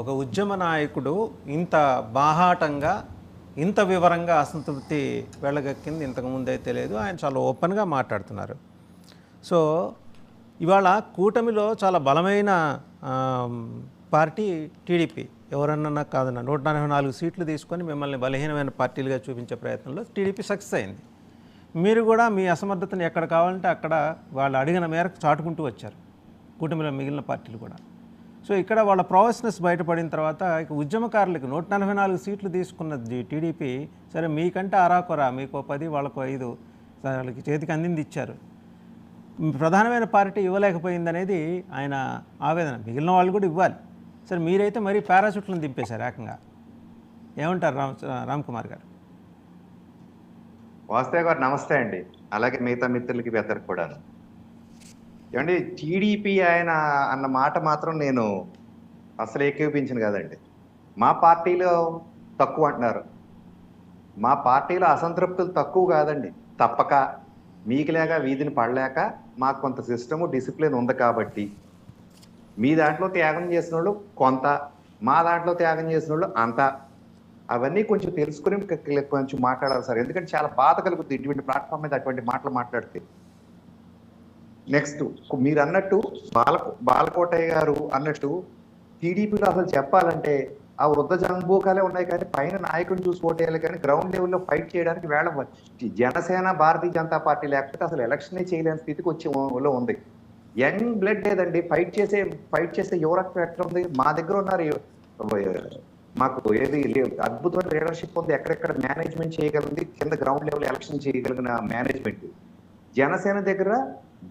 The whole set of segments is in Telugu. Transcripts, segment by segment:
ఒక ఉద్యమ నాయకుడు ఇంత బాహాటంగా, ఇంత వివరంగా అసంతృప్తి వెళ్ళగక్కింది ఇంతకుముందే తెలియదు. ఆయన చాలా ఓపెన్గా మాట్లాడుతున్నారు. సో ఇవాళ కూటమిలో చాలా బలమైన పార్టీ టీడీపీ. ఎవరన్నా కాదన్న 144 సీట్లు తీసుకొని మిమ్మల్ని బలహీనమైన పార్టీలుగా చూపించే ప్రయత్నంలో టీడీపీ సక్సెస్ అయింది. మీరు కూడా మీ అసమర్థతను ఎక్కడ కావాలంటే అక్కడ వాళ్ళు అడిగిన మేరకు చాటుకుంటూ వచ్చారు, కూటమిలో మిగిలిన పార్టీలు కూడా. సో ఇక్కడ వాళ్ళ ప్రాసెస్ బయటపడిన తర్వాత ఇక ఉద్యమకారులకు 144 సీట్లు తీసుకున్నది టీడీపీ. సరే మీకంటే అరాకొరా, మీకు 10 వాళ్ళకు 5 వాళ్ళకి చేతికి అందింది ఇచ్చారు. ప్రధానమైన పార్టీ ఇవ్వలేకపోయిందనేది ఆయన ఆవేదన. మిగిలిన వాళ్ళు కూడా ఇవ్వాలి. సరే మీరైతే మరీ పారాషూట్లను దింపేశారు ఏకంగా. ఏమంటారు రామ్ కుమార్ గారు? వాస్తవ గారు నమస్తే అండి. అలాగే మిగతా మిత్రులకి పెద్దలకు కూడా. ఏమండి, టీడీపీ ఆయన అన్న మాట మాత్రం నేను అసలు ఏకీపించను కదండి. మా పార్టీలో తక్కువ అంటున్నారు. మా పార్టీలో అసంతృప్తులు తక్కువ కాదండి. తప్పక మీకు లేక వీధిని పడలేక మాకు కొంత సిస్టము డిసిప్లిన్ ఉంది కాబట్టి మీ దాంట్లో త్యాగం చేసిన వాళ్ళు కొంత, మా దాంట్లో త్యాగం చేసిన వాళ్ళు అంత. అవన్నీ కొంచెం తెలుసుకుని కొంచెం మాట్లాడాలి సార్. ఎందుకంటే చాలా బాధ కలుగుతుంది ఇటువంటి ప్లాట్ఫామ్ మీద అటువంటి మాటలు మాట్లాడితే. నెక్స్ట్ మీరు అన్నట్టు బాలకోటయ్య గారు అన్నట్టు టీడీపీలో అసలు చెప్పాలంటే ఆ వృద్ధ జంబూకాలే ఉన్నాయి, కానీ పైన నాయకుని చూసి ఓటేయాలి, కానీ గ్రౌండ్ లెవెల్లో ఫైట్ చేయడానికి వేళ జనసేన భారతీయ జనతా పార్టీ లేకపోతే అసలు ఎలక్షనే చేయలేని స్థితికి వచ్చే ఉంది. యంగ్ బ్లడ్ లేదండి. ఫైట్ చేసే యువరక్తం ఎట్లా ఉంది? మా దగ్గర ఉన్నారు. మాకు ఏది అద్భుతమైన లీడర్షిప్ ఉంది. ఎక్కడెక్కడ మేనేజ్మెంట్ చేయగలిగింది, కింద గ్రౌండ్ లెవెల్ ఎలక్షన్ చేయగలిగిన మేనేజ్మెంట్. జనసేన దగ్గర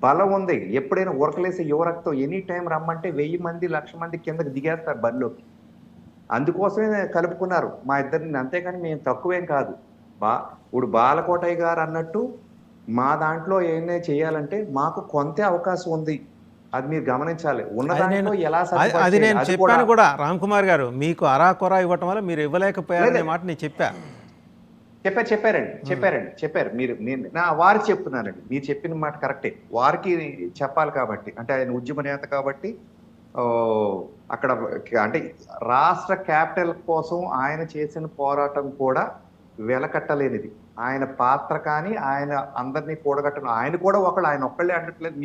బలం ఉంది. ఎప్పుడైనా ఉరకలేసే యువరక్తం ఎనీ టైం రమ్మంటే 1000 మంది 1,00,000 మంది కిందకి దిగేస్తారు బరిలోకి. అందుకోసమే కలుపుకున్నారు మా ఇద్దరిని. అంతేకాని మేము తక్కువేం కాదు. ఇప్పుడు బాలకోటయ్య గారు అన్నట్టు మా దాంట్లో ఏమైనా చేయాలంటే మాకు కొంత అవకాశం ఉంది. అది మీరు గమనించాలి. ఉన్న దాంట్లో ఎలా అది నేను చెప్పాను కూడా రామ్ కుమార్ గారు. మీకు అరాకొరా ఇవ్వటం వల్ల మీరు ఇవ్వలేకపోయారనే మాట నేను చెప్పారు. మీరు నా వారికి చెప్తున్నానండి. మీరు చెప్పిన మాట కరెక్టే. వారికి చెప్పాలి కాబట్టి, అంటే ఆయన ఉద్యమ నేత కాబట్టి అక్కడ అంటే రాష్ట్ర క్యాపిటల్ కోసం ఆయన చేసిన పోరాటం కూడా వెలకట్టలేనిది. ఆయన పాత్ర కానీ ఆయన అందరినీ కూడగట్టడం, ఆయన కూడా ఆయన ఒక్కళ్ళే అనట్లేదు.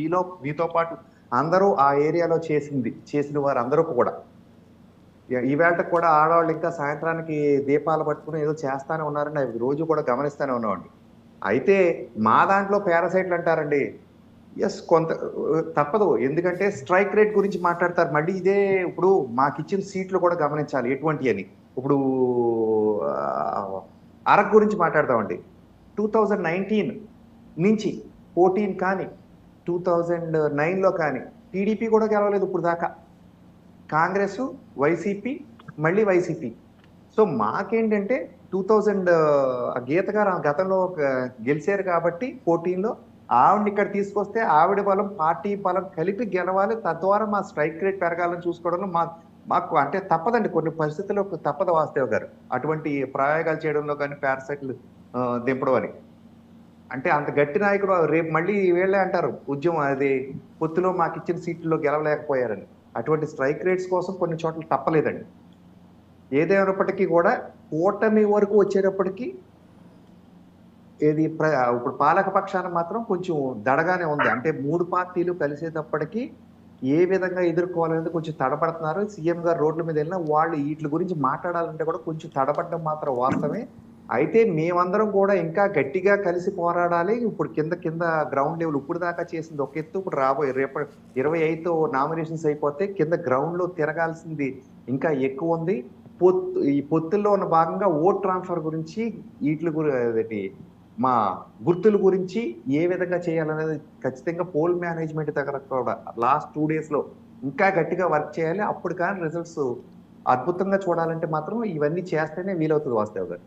మీతో పాటు అందరూ ఆ ఏరియాలో చేసిన వారు అందరూ కూడా ఈవేళ కూడా ఆడవాళ్ళు ఇంకా సాయంత్రానికి దీపాలు పట్టుకుని ఏదో చేస్తానే ఉన్నారండి. అవి రోజు కూడా గమనిస్తూనే ఉన్నామండి. అయితే మా దాంట్లో పారాసైట్లు అంటారండి. ఎస్, కొంత తప్పదు. ఎందుకంటే స్ట్రైక్ రేట్ గురించి మాట్లాడతారు. మళ్ళీ ఇదే ఇప్పుడు మాకు ఇచ్చిన సీట్లు కూడా గమనించాలి ఎటువంటి అని. ఇప్పుడు అరకు గురించి మాట్లాడతామండి. 2019 నుంచి 14 కానీ 2009లో కానీ టీడీపీ కూడా గెలవలేదు ఇప్పుడు దాకా. కాంగ్రెస్, వైసీపీ, మళ్ళీ వైసీపీ. సో మాకేంటంటే 2000 గీత గారు గతంలో గెలిచారు కాబట్టి 14లో ఆవిడని ఇక్కడ తీసుకొస్తే ఆవిడ బలం పార్టీ బలం కలిపి గెలవాలి. తద్వారా మా స్ట్రైక్ రేట్ పెరగాలని చూసుకోవడంలో మాకు అంటే తప్పదండి. కొన్ని పరిస్థితుల్లో తప్పదు వాస్తవ్ గారు అటువంటి ప్రయోగాలు చేయడంలో కానీ పారాసైట్లు దింపడం అని. అంటే అంత గట్టి నాయకుడు రేపు మళ్ళీ వీళ్ళే అంటారు ఉద్యమం అది పొత్తులో మాకు ఇచ్చిన సీట్లలో గెలవలేకపోయారని. అటువంటి స్ట్రైక్ రేట్స్ కోసం కొన్ని చోట్ల తప్పలేదండి. ఏదైనప్పటికీ కూడా కూటమి వరకు వచ్చేటప్పటికి ఇప్పుడు పాలక పక్షాన మాత్రం కొంచెం దడగానే ఉంది. అంటే 3 పార్టీలు కలిసేటప్పటికి ఏ విధంగా ఎదుర్కోవాలనేది కొంచెం తడబడుతున్నారు. సీఎం గారు రోడ్ల మీద వెళ్ళినా వాళ్ళు వీటి గురించి మాట్లాడాలంటే కూడా కొంచెం తడబడడం మాత్రం వాస్తవమే. అయితే మేమందరం కూడా ఇంకా గట్టిగా కలిసి పోరాడాలి. ఇప్పుడు కింద గ్రౌండ్ లెవెల్ ఇప్పుడు దాకా చేసింది ఒక ఎత్తు. ఇప్పుడు రేపు 25తో నామినేషన్స్ అయిపోతే కింద గ్రౌండ్ లో తిరగాల్సింది ఇంకా ఎక్కువ ఉంది. ఈ పొత్తుల్లో ఉన్న భాగంగా ఓట్ ట్రాన్స్ఫర్ గురించి వీటి మా గుర్తుల గురించి ఏ విధంగా చేయాలనేది ఖచ్చితంగా పోల్ మేనేజ్మెంట్ దగ్గర కూడా లాస్ట్ 2 days లో ఇంకా గట్టిగా వర్క్ చేయాలి. అప్పుడు కానీ రిజల్ట్స్ అద్భుతంగా చూడాలంటే మాత్రం ఇవన్నీ చేస్తేనే వీలవుతుంది వాస్తవ్ గారు.